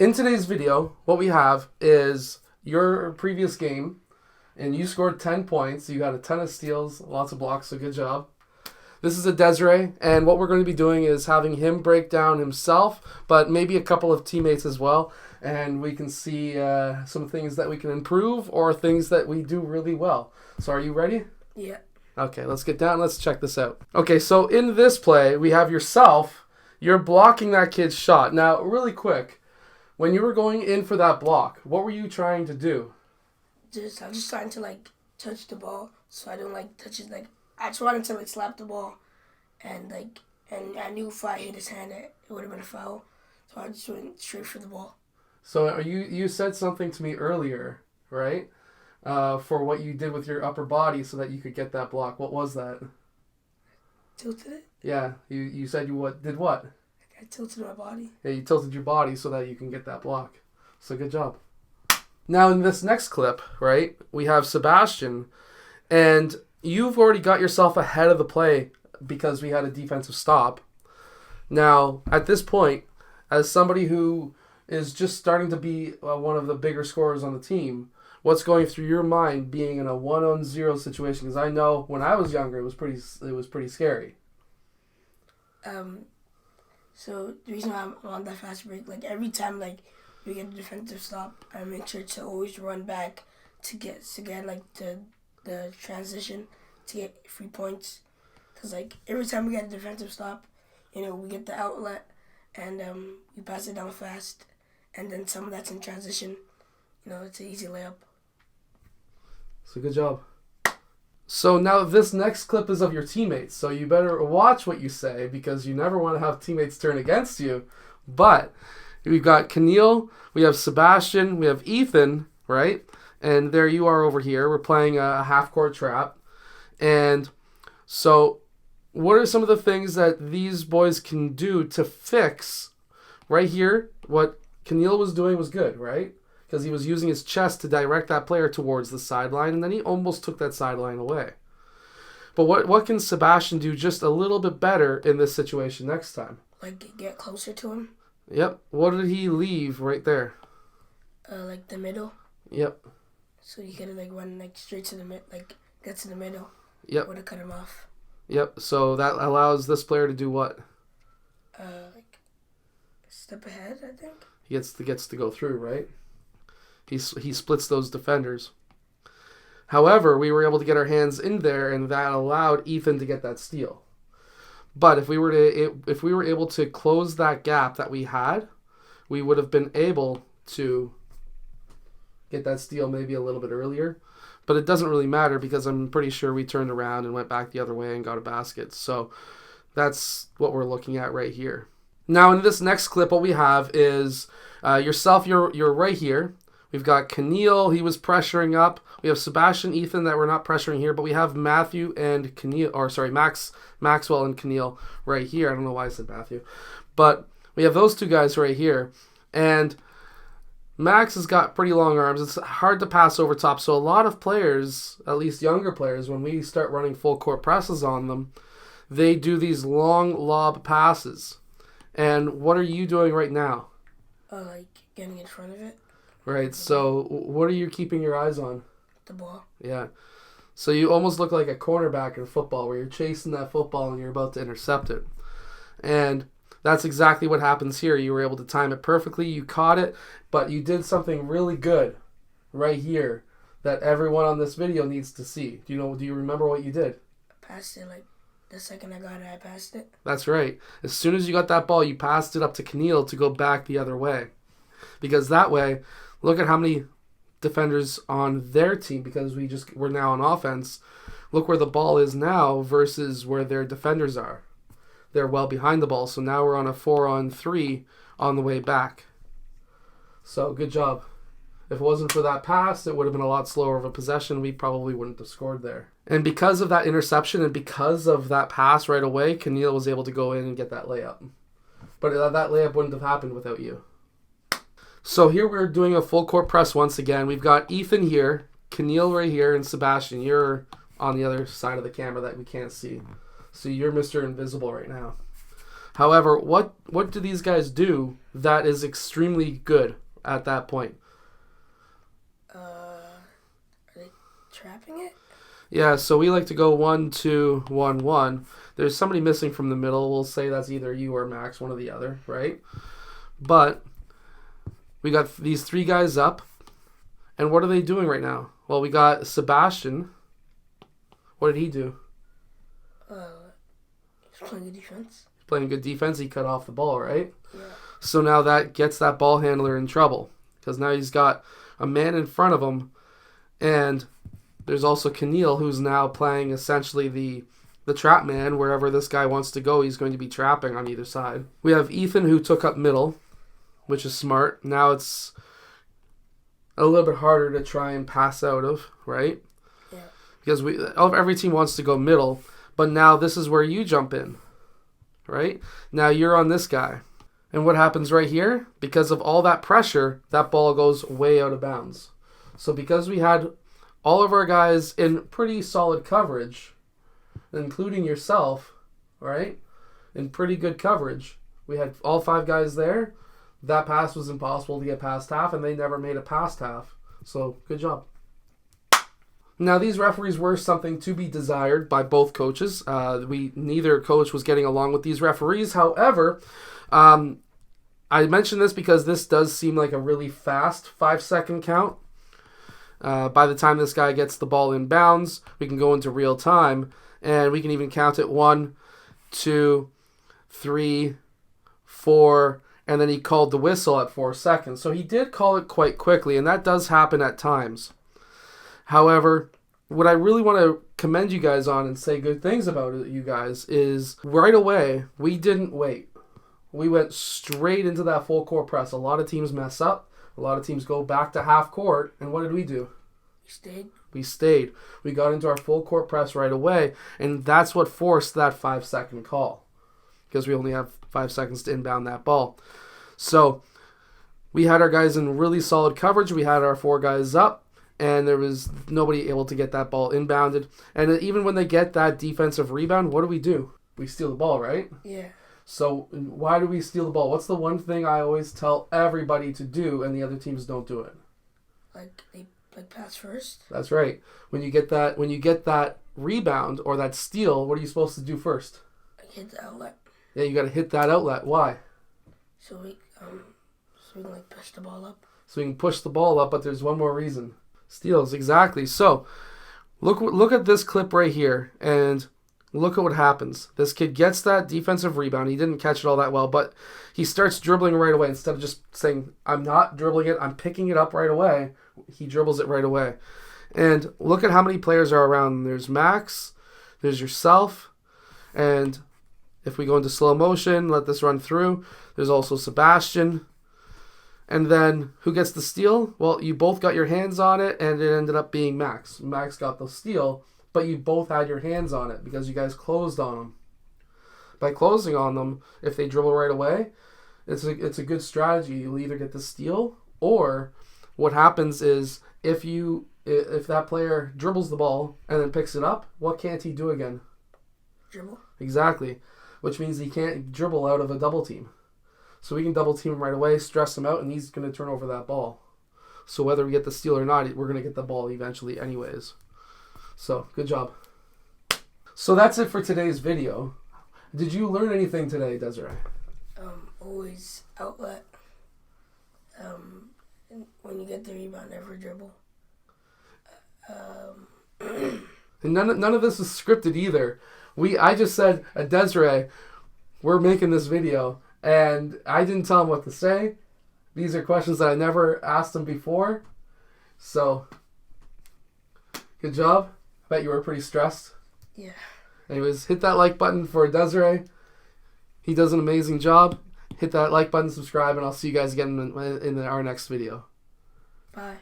In today's video, what we have is your previous game, and you scored 10 points. You got a ton of steals, lots of blocks, so good job. This is Adesire, and what we're going to be doing is having him break down himself, but maybe a couple of teammates as well, and we can see some things that we can improve or things that we do really well. So are you ready? Yeah. Okay, let's get down. Let's check this out. Okay, so in this play, we have yourself. You're blocking that kid's shot. Now, really quick, when you were going in for that block, what were you trying to do? I was just trying to touch the ball, so I don't touch it. I just wanted to slap the ball, and I knew if I hit his hand, it would have been a foul. So I just went straight for the ball. So you said something to me earlier, right? For what you did with your upper body so that you could get that block. What was that? Tilted it. Yeah, you said you did what? I tilted my body. Yeah, you tilted your body so that you can get that block. So good job. Now in this next clip, right, we have Sebastian, and you've already got yourself ahead of the play because we had a defensive stop. Now, at this point, as somebody who is just starting to be one of the bigger scorers on the team, what's going through your mind being in a 1-on-0 situation? Because I know when I was younger, it was pretty scary. So the reason why I'm on that fast break, every time we get a defensive stop, I make sure to always run back to get the transition to get free points. Because every time we get a defensive stop, we get the outlet and we pass it down fast, and then some of that's in transition. It's an easy layup. So good job. So now this next clip is of your teammates, so you better watch what you say because you never want to have teammates turn against you. But we've got Keneal, we have Sebastian, we have Ethan, right? And there you are over here. We're playing a half-court trap. And so what are some of the things that these boys can do to fix right here? What Keneal was doing was good, right? Because he was using his chest to direct that player towards the sideline, and then he almost took that sideline away. But what can Sebastian do just a little bit better in this situation next time? Get closer to him. Yep. What did he leave right there? The middle. Yep. So you could have run straight to the get to the middle. Yep. Would have cut him off. Yep. So that allows this player to do what? Step ahead, I think. He gets to go through, right? He splits those defenders. However, we were able to get our hands in there, and that allowed Ethan to get that steal. But if we were able to close that gap that we had, we would have been able to get that steal maybe a little bit earlier. But it doesn't really matter because I'm pretty sure we turned around and went back the other way and got a basket. So that's what we're looking at right here. Now in this next clip, what we have is yourself. You're right here. We've got Keneal, he was pressuring up. We have Sebastian, Ethan that we're not pressuring here, but we have Maxwell and Keneal right here. I don't know why I said Matthew. But we have those two guys right here. And Max has got pretty long arms. It's hard to pass over top. So a lot of players, at least younger players, when we start running full court presses on them, they do these long lob passes. And what are you doing right now? Getting in front of it. Right, so what are you keeping your eyes on? The ball. Yeah. So you almost look like a cornerback in football where you're chasing that football and you're about to intercept it. And that's exactly what happens here. You were able to time it perfectly. You caught it, but you did something really good right here that everyone on this video needs to see. Do you remember what you did? I passed it the second I got it, I passed it. That's right. As soon as you got that ball, you passed it up to Keneal to go back the other way. Because that way, look at how many defenders on their team, because we're now on offense. Look where the ball is now versus where their defenders are. They're well behind the ball, so now we're on a 4-on-3 on the way back. So, good job. If it wasn't for that pass, it would have been a lot slower of a possession. We probably wouldn't have scored there. And because of that interception and because of that pass right away, Keneal was able to go in and get that layup. But that layup wouldn't have happened without you. So here we're doing a full court press once again. We've got Ethan here, Keneal right here, and Sebastian. You're on the other side of the camera that we can't see. So you're Mr. Invisible right now. However, what do these guys do that is extremely good at that point? Are they trapping it? Yeah, so we like to go 1, 2, 1, 1. There's somebody missing from the middle. We'll say that's either you or Max, one or the other, right? But we got these 3 guys up. And what are they doing right now? Well, we got Sebastian. What did he do? He's playing good defense. Playing good defense. He cut off the ball, right? Yeah. So now that gets that ball handler in trouble. Because now he's got a man in front of him. And there's also Keneal, who's now playing essentially the trap man. Wherever this guy wants to go, he's going to be trapping on either side. We have Ethan, who took up middle, which is smart. Now it's a little bit harder to try and pass out of, right? Yeah. Because every team wants to go middle, but now this is where you jump in, right? Now you're on this guy. And what happens right here? Because of all that pressure, that ball goes way out of bounds. So because we had all of our guys in pretty solid coverage, including yourself, right? In pretty good coverage. We had all 5 guys there. That pass was impossible to get past half, and they never made it past half. So, good job. Now, these referees were something to be desired by both coaches. Neither coach was getting along with these referees. However, I mention this because this does seem like a really fast 5-second count. By the time this guy gets the ball in bounds, we can go into real time, and we can even count it 1, 2, 3, 4, and then he called the whistle at 4 seconds. So he did call it quite quickly, and that does happen at times. However, what I really want to commend you guys on and say good things about it, you guys, is right away, we didn't wait. We went straight into that full court press. A lot of teams mess up. A lot of teams go back to half court, and what did we do? We stayed. We got into our full court press right away, and that's what forced that 5-second call, because we only have 5 seconds to inbound that ball. So we had our guys in really solid coverage. We had our 4 guys up, and there was nobody able to get that ball inbounded. And even when they get that defensive rebound, what do? We steal the ball, right? Yeah. So why do we steal the ball? What's the one thing I always tell everybody to do, and the other teams don't do it? They pass first. That's right. When you get that rebound or that steal, what are you supposed to do first? Hit the outlet. Yeah, you got to hit that outlet. Why? So we can push the ball up. So we can push the ball up, but there's one more reason. Steals, exactly. So look at this clip right here, and look at what happens. This kid gets that defensive rebound. He didn't catch it all that well, but he starts dribbling right away. Instead of just saying, I'm not dribbling it, I'm picking it up right away, he dribbles it right away. And look at how many players are around. There's Max, there's yourself, and if we go into slow motion, let this run through, there's also Sebastian. And then who gets the steal? Well, you both got your hands on it, and it ended up being Max. Max got the steal, but you both had your hands on it because you guys closed on them. By closing on them, if they dribble right away, it's a good strategy. You'll either get the steal, or what happens is if that player dribbles the ball and then picks it up, what can't he do again? Dribble. Exactly. Which means he can't dribble out of a double team. So we can double team him right away, stress him out, and he's going to turn over that ball. So whether we get the steal or not, we're going to get the ball eventually anyways. So, good job. So that's it for today's video. Did you learn anything today, Desiree? Always outlet. When you get the rebound, never dribble. And none of this is scripted either. I just said, Desiree, we're making this video, and I didn't tell him what to say. These are questions that I never asked him before. So, good job. I bet you were pretty stressed. Yeah. Anyways, hit that like button for Desiree. He does an amazing job. Hit that like button, subscribe, and I'll see you guys again in our next video. Bye.